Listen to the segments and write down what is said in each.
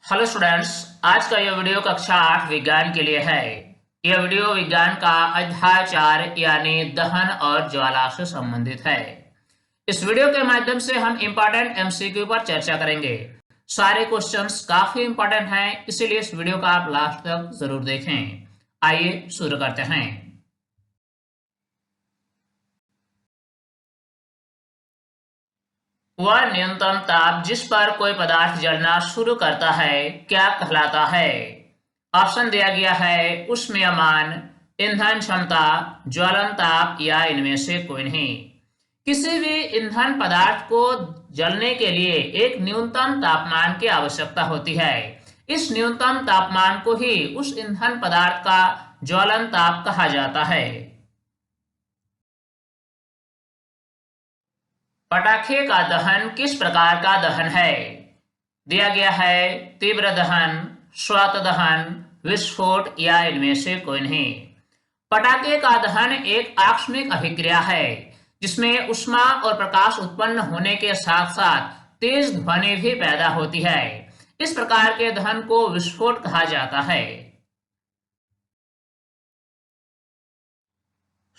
Hello students, आज का यह वीडियो कक्षा 8 विज्ञान के लिए है। यह वीडियो विज्ञान का अध्याय 4 यानी दहन और ज्वाला से संबंधित है। इस वीडियो के माध्यम से हम इंपॉर्टेंट एमसीक्यू पर चर्चा करेंगे। सारे क्वेश्चंस काफी इंपॉर्टेंट हैं, इसीलिए इस वीडियो का आप लास्ट तक जरूर देखें। आइए शुरू करते हैं। वह न्यूनतम ताप जिस पर कोई पदार्थ जलना शुरू करता है क्या कहलाता है? ऑप्शन दिया गया है उष्मीयमान, ईंधन क्षमता, ज्वलन ताप या इनमें से कोई नहीं। किसी भी ईंधन पदार्थ को जलने के लिए एक न्यूनतम तापमान की आवश्यकता होती है। इस न्यूनतम तापमान को ही उस ईंधन पदार्थ का ज्वलन ताप कहा जाता है। पटाखे का दहन किस प्रकार का दहन है? दिया गया है तीव्र दहन, श्वात दहन, विस्फोट या इनमें से कोई नहीं। पटाखे का दहन एक आकस्मिक अभिक्रिया है जिसमें ऊष्मा और प्रकाश उत्पन्न होने के साथ साथ तेज ध्वनि भी पैदा होती है। इस प्रकार के दहन को विस्फोट कहा जाता है।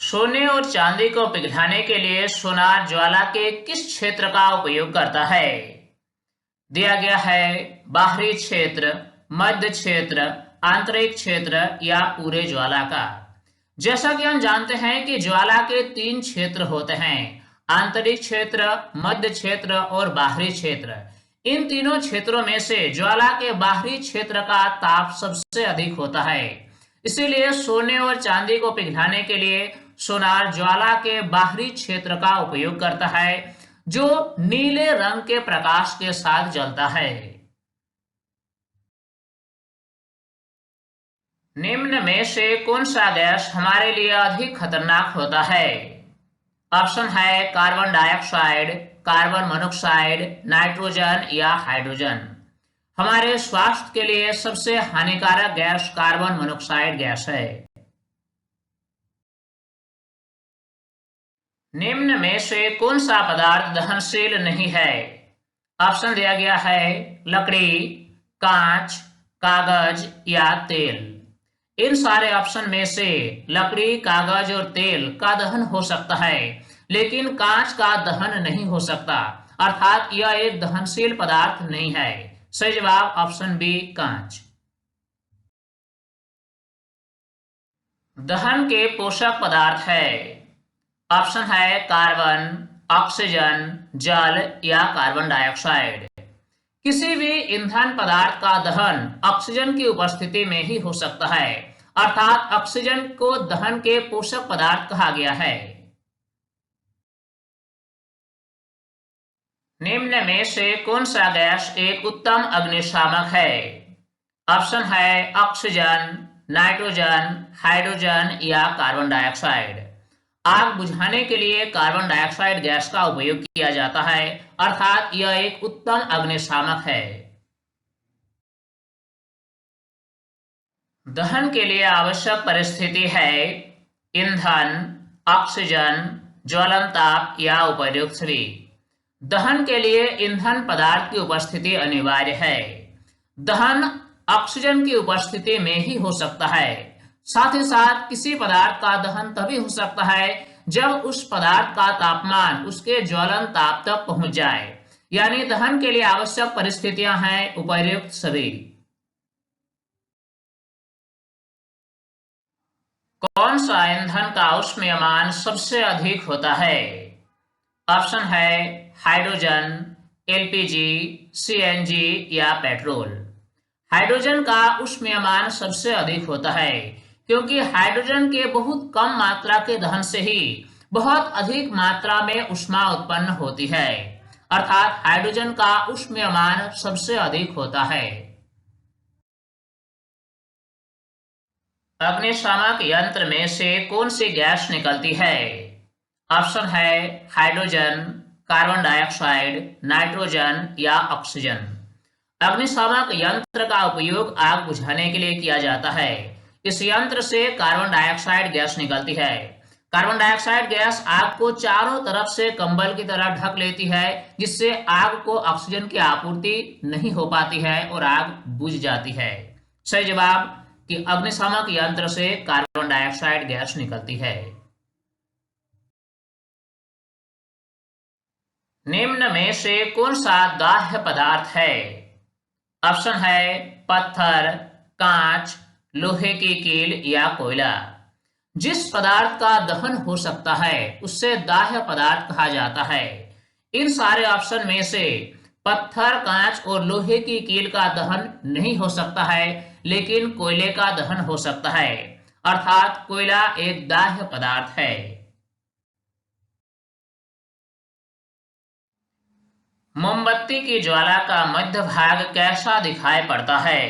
सोने और चांदी को पिघलाने के लिए सोनार ज्वाला के किस क्षेत्र का उपयोग करता है? दिया गया है बाहरी क्षेत्र, मध्य क्षेत्र, आंतरिक क्षेत्र या पूरे ज्वाला का। जैसा कि हम जानते हैं कि ज्वाला के 3 क्षेत्र होते हैं, आंतरिक क्षेत्र, मध्य क्षेत्र और बाहरी क्षेत्र। इन तीनों क्षेत्रों में से ज्वाला के बाहरी क्षेत्र का ताप सबसे अधिक होता है। इसीलिए सोने और चांदी को पिघलाने के लिए सोनार ज्वाला के बाहरी क्षेत्र का उपयोग करता है जो नीले रंग के प्रकाश के साथ जलता है। निम्न में से कौन सा गैस हमारे लिए अधिक खतरनाक होता है? ऑप्शन है carbon dioxide, carbon monoxide, nitrogen या हाइड्रोजन। हमारे स्वास्थ्य के लिए सबसे हानिकारक गैस कार्बन मोनोऑक्साइड गैस है। निम्न में से कौन सा पदार्थ दहनशील नहीं है? ऑप्शन दिया गया है लकड़ी, कांच, कागज या तेल। इन सारे ऑप्शन में से लकड़ी, कागज और तेल का दहन हो सकता है, लेकिन कांच का दहन नहीं हो सकता, अर्थात यह एक दहनशील पदार्थ नहीं है। सही जवाब ऑप्शन बी, कांच। दहन के पोषक पदार्थ है। ऑप्शन है कार्बन, ऑक्सीजन, जल या कार्बन डाइऑक्साइड। किसी भी ईंधन पदार्थ का दहन ऑक्सीजन की उपस्थिति में ही हो सकता है, अर्थात ऑक्सीजन को दहन के पोषक पदार्थ कहा गया है। निम्न में से कौन सा गैस एक उत्तम अग्निशामक है? ऑप्शन है ऑक्सीजन, नाइट्रोजन, हाइड्रोजन या कार्बन डाइऑक्साइड। आग बुझाने के लिए कार्बन डाइऑक्साइड गैस का उपयोग किया जाता है, अर्थात यह एक उत्तम अग्निशामक है। दहन के लिए आवश्यक परिस्थिति है ईंधन, ऑक्सीजन, ज्वलन ताप या उपर्युक्त सभी। दहन के लिए ईंधन पदार्थ की उपस्थिति अनिवार्य है। दहन ऑक्सीजन की उपस्थिति में ही हो सकता है। साथ ही साथ किसी पदार्थ का दहन तभी हो सकता है जब उस पदार्थ का तापमान उसके ज्वलन ताप तक पहुंच जाए। यानी दहन के लिए आवश्यक परिस्थितियां हैं उपर्युक्त सभी। कौन सा ईंधन का उष्मीयमान सबसे अधिक होता है? ऑप्शन है हाइड्रोजन, एलपीजी, सीएनजी या पेट्रोल। हाइड्रोजन का उष्मीयमान सबसे अधिक होता है क्योंकि हाइड्रोजन के बहुत कम मात्रा के दहन से ही बहुत अधिक मात्रा में ऊष्मा उत्पन्न होती है, अर्थात हाइड्रोजन का उष्मीयमान सबसे अधिक होता है। अग्निशामक यंत्र में से कौन सी गैस निकलती है? ऑप्शन है हाइड्रोजन, कार्बन डाइऑक्साइड, नाइट्रोजन या ऑक्सीजन। अग्निशामक यंत्र का उपयोग आग बुझाने के लिए किया जाता है। इस यंत्र से कार्बन डाइऑक्साइड गैस निकलती है। कार्बन डाइऑक्साइड गैस आग को चारों तरफ से कंबल की तरह ढक लेती है, जिससे आग को ऑक्सीजन की आपूर्ति नहीं हो पाती है और आग बुझ जाती है। सही जवाब कि अग्निशामक यंत्र से कार्बन डाइऑक्साइड गैस निकलती है। निम्न में से कौन सा दाह्य पदार्थ है? ऑप्शन है पत्थर, कांच, लोहे की कील या कोयला। जिस पदार्थ का दहन हो सकता है उससे दाह्य पदार्थ कहा जाता है। इन सारे ऑप्शन में से पत्थर, कांच और लोहे की कील का दहन नहीं हो सकता है, लेकिन कोयले का दहन हो सकता है, अर्थात कोयला एक दाह्य पदार्थ है। मोमबत्ती की ज्वाला का मध्य भाग कैसा दिखाई पड़ता है?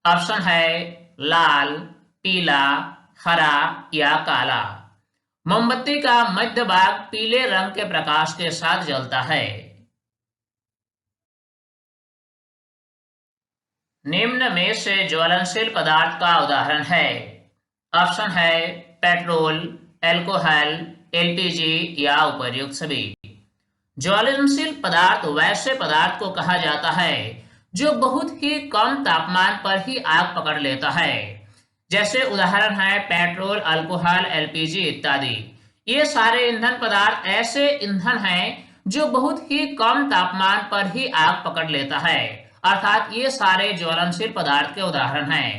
ऑप्शन है लाल, पीला, हरा या काला। मोमबत्ती का मध्य भाग पीले रंग के प्रकाश के साथ जलता है। निम्न में से ज्वलनशील पदार्थ का उदाहरण है। ऑप्शन है पेट्रोल, एल्कोहल, एलपीजी या उपर्युक्त सभी। ज्वलनशील पदार्थ वैसे पदार्थ को कहा जाता है जो बहुत ही कम तापमान पर ही आग पकड़ लेता है। जैसे उदाहरण है पेट्रोल, अल्कोहल, एलपीजी इत्यादि। ये सारे ईंधन पदार्थ ऐसे ईंधन हैं जो बहुत ही कम तापमान पर ही आग पकड़ लेता है, अर्थात ये सारे ज्वलनशील पदार्थ के उदाहरण हैं।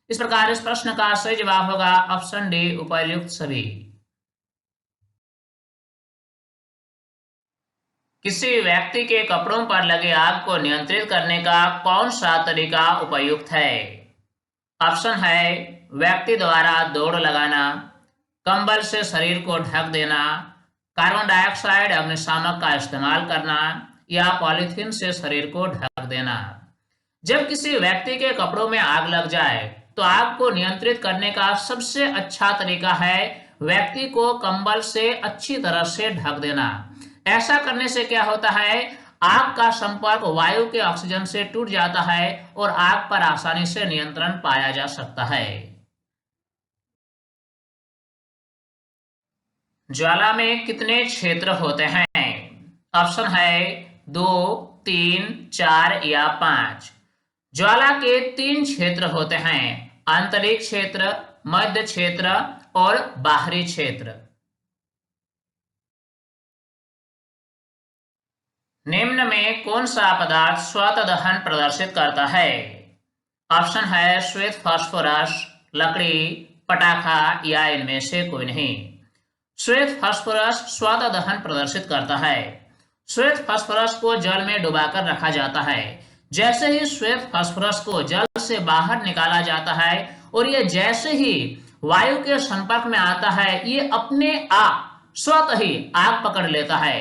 इस प्रकार इस प्रश्न का सही जवाब होगा ऑप्शन डी, उपर्युक्त सभी। किसी व्यक्ति के कपड़ों पर लगे आग को नियंत्रित करने का कौन सा तरीका उपयुक्त है? ऑप्शन है व्यक्ति द्वारा दौड़ लगाना, कंबल से शरीर को ढक देना, कार्बन डाइऑक्साइड अग्निशामक का इस्तेमाल करना या पॉलीथीन से शरीर को ढक देना। जब किसी व्यक्ति के कपड़ों में आग लग जाए तो आग को नियंत्रित करने का सबसे अच्छा तरीका है व्यक्ति को कंबल से अच्छी तरह से ढक देना। ऐसा करने से क्या होता है, आग का संपर्क वायु के ऑक्सीजन से टूट जाता है और आग पर आसानी से नियंत्रण पाया जा सकता है। ज्वाला में कितने क्षेत्र होते हैं? ऑप्शन है 2, 3, 4 या 5। ज्वाला के 3 क्षेत्र होते हैं, आंतरिक क्षेत्र, मध्य क्षेत्र और बाहरी क्षेत्र। निम्न में कौन सा पदार्थ स्वतः दहन प्रदर्शित करता है? ऑप्शन है श्वेत फास्फोरस, लकड़ी, पटाखा या इनमें से कोई नहीं। श्वेत फास्फोरस स्वतः दहन प्रदर्शित करता है। श्वेत फास्फोरस को जल में डुबाकर रखा जाता है। जैसे ही श्वेत फास्फोरस को जल से बाहर निकाला जाता है और ये जैसे ही वायु के संपर्क में आता है, ये अपने आप स्वतः ही आग पकड़ लेता है।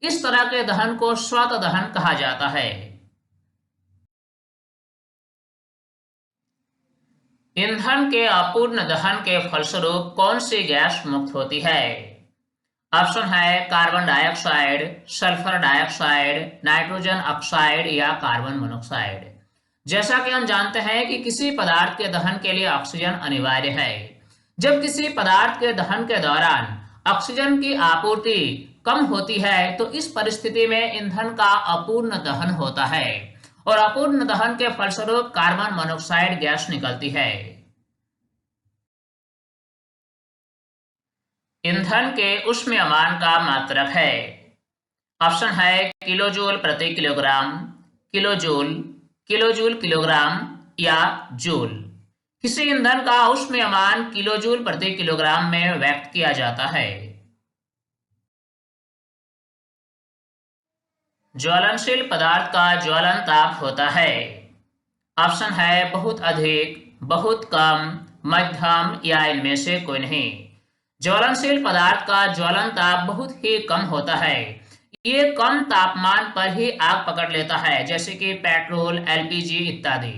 इस तरह के दहन को स्वतः दहन कहा जाता है। ईंधन के अपूर्ण दहन के फलस्वरूप कौन सी गैस मुक्त होती है? ऑप्शन है carbon dioxide, sulphur dioxide, nitrogen oxide या कार्बन मोनोऑक्साइड। जैसा कि हम जानते हैं कि किसी पदार्थ के दहन के लिए ऑक्सीजन अनिवार्य है। जब किसी पदार्थ के दहन के दौरान ऑक्सीजन की आपूर्ति कम होती है तो इस परिस्थिति में ईंधन का अपूर्ण दहन होता है और अपूर्ण दहन के फलस्वरूप कार्बन मोनोऑक्साइड गैस निकलती है। ईंधन के ऊष्मीयमान का मात्रक है। ऑप्शन है किलोजूल प्रति किलोग्राम, किलोजूल, किलोजूल किलोग्राम या जूल। किसी ईंधन का ऊष्मीयमान किलोजूल प्रति किलोग्राम में व्यक्त किया जाता है। ज्वलनशील पदार्थ का ज्वलन ताप होता है। ऑप्शन है बहुत अधिक, बहुत कम, मध्यम या इनमें से कोई नहीं। ज्वलनशील पदार्थ का ज्वलन ताप बहुत ही कम होता है। ये कम तापमान पर ही आग पकड़ लेता है, जैसे कि पेट्रोल, एलपीजी इत्यादि।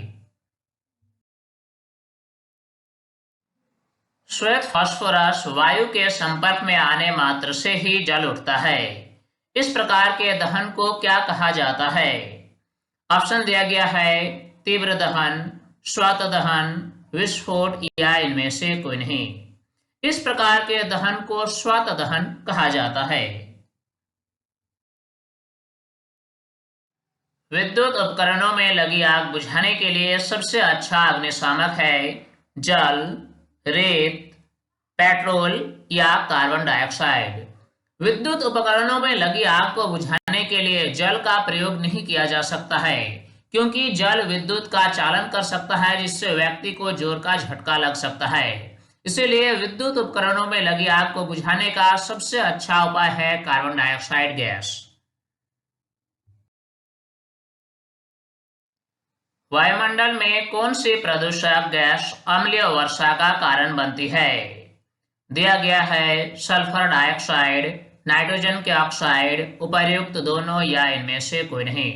श्वेत फास्फोरस वायु के संपर्क में आने मात्र से ही जल उठता है। इस प्रकार के दहन को क्या कहा जाता है? ऑप्शन दिया गया है तीव्र दहन, स्वतः दहन, विस्फोट या इनमें से कोई नहीं। इस प्रकार के दहन को स्वतः दहन कहा जाता है। विद्युत उपकरणों में लगी आग बुझाने के लिए सबसे अच्छा अग्निशामक है जल, रेत, पेट्रोल या कार्बन डाइऑक्साइड। विद्युत उपकरणों में लगी आग को बुझाने के लिए जल का प्रयोग नहीं किया जा सकता है, क्योंकि जल विद्युत का चालन कर सकता है, जिससे व्यक्ति को जोर का झटका लग सकता है। इसीलिए विद्युत उपकरणों में लगी आग को बुझाने का सबसे अच्छा उपाय है कार्बन डाइऑक्साइड गैस। वायुमंडल में कौन सी प्रदूषक गैस अम्लीय वर्षा का कारण बनती है? दिया गया है सल्फर डाइऑक्साइड, नाइट्रोजन के ऑक्साइड, उपर्युक्त दोनों या इनमें से कोई नहीं।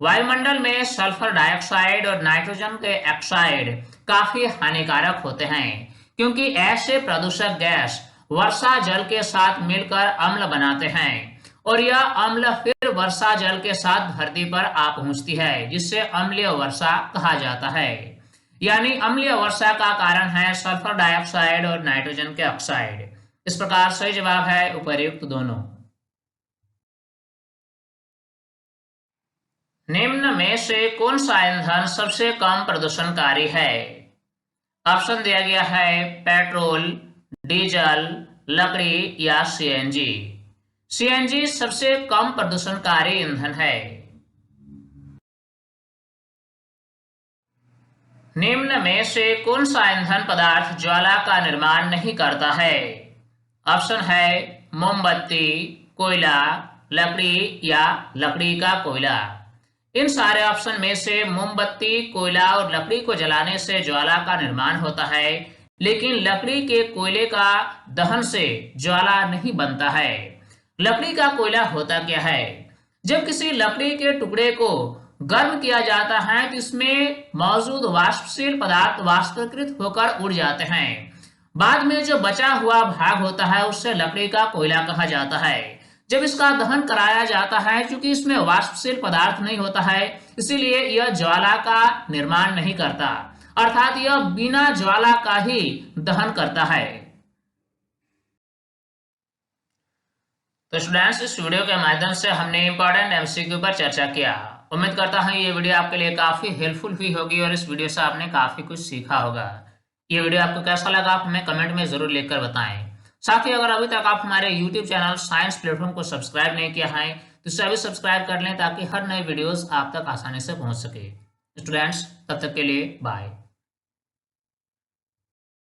वायुमंडल में सल्फर डाइऑक्साइड और नाइट्रोजन के ऑक्साइड काफी हानिकारक होते हैं, क्योंकि ऐसे प्रदूषक गैस वर्षा जल के साथ मिलकर अम्ल बनाते हैं और यह अम्ल फिर वर्षा जल के साथ धरती पर आ पहुंचती है, जिससे अम्लीय वर्षा कहा जाता है। यानी अम्लीय वर्षा का कारण है सल्फर डाइऑक्साइड और नाइट्रोजन के ऑक्साइड। इस प्रकार सही जवाब है उपर्युक्त दोनों। निम्न में से कौन सा ईंधन सबसे कम प्रदूषणकारी है? ऑप्शन दिया गया है पेट्रोल, डीजल, लकड़ी या सीएनजी। सीएनजी सबसे कम प्रदूषणकारी ईंधन है। निम्न में से कौन सा ईंधन पदार्थ ज्वाला का निर्माण नहीं करता है? ऑप्शन है मोमबत्ती, कोयला, लकड़ी या लकड़ी का कोयला। इन सारे ऑप्शन में से मोमबत्ती, कोयला और लकड़ी को जलाने से ज्वाला का निर्माण होता है, लेकिन लकड़ी के कोयले का दहन से ज्वाला नहीं बनता है। लकड़ी का कोयला होता क्या है? जब किसी लकड़ी के टुकड़े को गर्म किया जाता है तो इसमें मौजूद वाष्पशील पदार्थ वाष्पीकृत होकर उड़ जाते हैं। बाद में जो बचा हुआ भाग होता है उससे लकड़ी का कोयला कहा जाता है। जब इसका दहन कराया जाता है, क्योंकि इसमें वाष्पशील पदार्थ नहीं होता है, इसीलिए यह ज्वाला का निर्माण नहीं करता, अर्थात यह बिना ज्वाला का ही दहन करता है। तो स्टूडेंट्स, इस वीडियो के माध्यम से हमने इंपॉर्टेंट एमसीक्यू पर चर्चा किया। उम्मीद करता हूँ ये वीडियो आपके लिए काफी हेल्पफुल हुई होगी और इस वीडियो से आपने काफी कुछ सीखा होगा। ये वीडियो आपको कैसा लगा आप हमें कमेंट में जरूर लिखकर बताएं। साथ ही अगर अभी तक आप हमारे YouTube चैनल साइंस प्लेटफॉर्म को सब्सक्राइब नहीं किया है तो इसे अभी सब्सक्राइब कर लें, ताकि हर नई वीडियोस आप तक आसानी से पहुंच सके। स्टूडेंट्स, तब तक के लिए बाय।